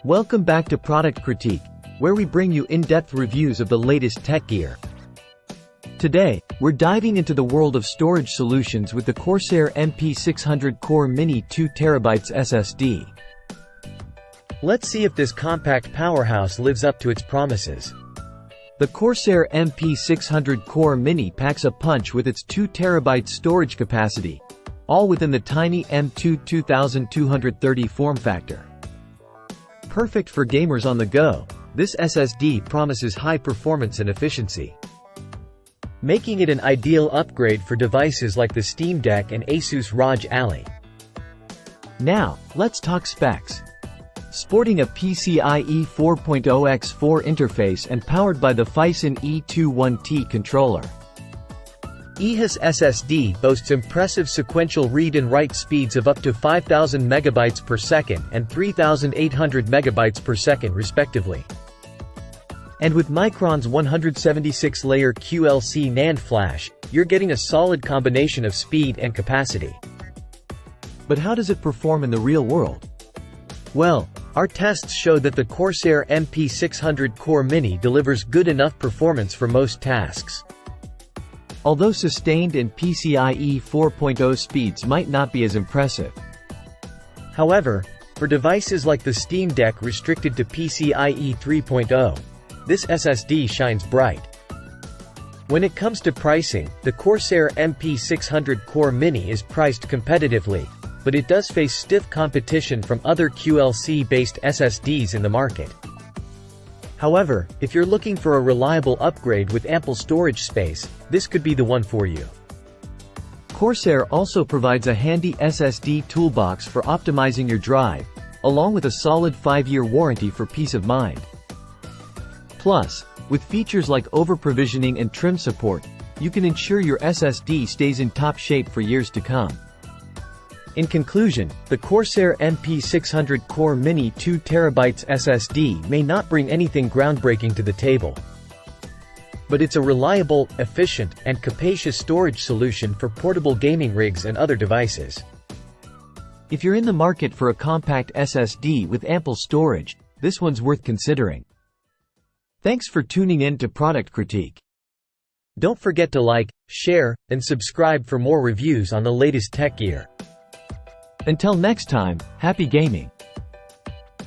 Welcome back to Product Critique, where we bring you in-depth reviews of the latest tech gear. Today, we're diving into the world of storage solutions with the Corsair MP600 Core Mini 2TB SSD. Let's see if this compact powerhouse lives up to its promises. The Corsair MP600 Core Mini packs a punch with its 2TB storage capacity, all within the tiny M2 2230 form factor. Perfect for gamers on the go, this SSD promises high performance and efficiency, making it an ideal upgrade for devices like the Steam Deck and Asus ROG Ally. Now, let's talk specs. Sporting a PCIe 4.0x4 interface and powered by the Phison E21T controller, EHS SSD boasts impressive sequential read and write speeds of up to 5,000 MB per second and 3,800 MB per second respectively. And with Micron's 176-layer QLC NAND flash, you're getting a solid combination of speed and capacity. But how does it perform in the real world? Well, our tests show that the Corsair MP600 Core Mini delivers good enough performance for most tasks. Although sustained and PCIe 4.0 speeds might not be as impressive. However, for devices like the Steam Deck restricted to PCIe 3.0, this SSD shines bright. When it comes to pricing, the Corsair MP600 Core Mini is priced competitively, but it does face stiff competition from other QLC-based SSDs in the market. However, if you're looking for a reliable upgrade with ample storage space, this could be the one for you. Corsair also provides a handy SSD toolbox for optimizing your drive, along with a solid 5-year warranty for peace of mind. Plus, with features like over-provisioning and trim support, you can ensure your SSD stays in top shape for years to come. In conclusion, the Corsair MP600 Core Mini 2TB SSD may not bring anything groundbreaking to the table, but it's a reliable, efficient, and capacious storage solution for portable gaming rigs and other devices. If you're in the market for a compact SSD with ample storage, this one's worth considering. Thanks for tuning in to Product Critique. Don't forget to like, share, and subscribe for more reviews on the latest tech gear. Until next time, happy gaming!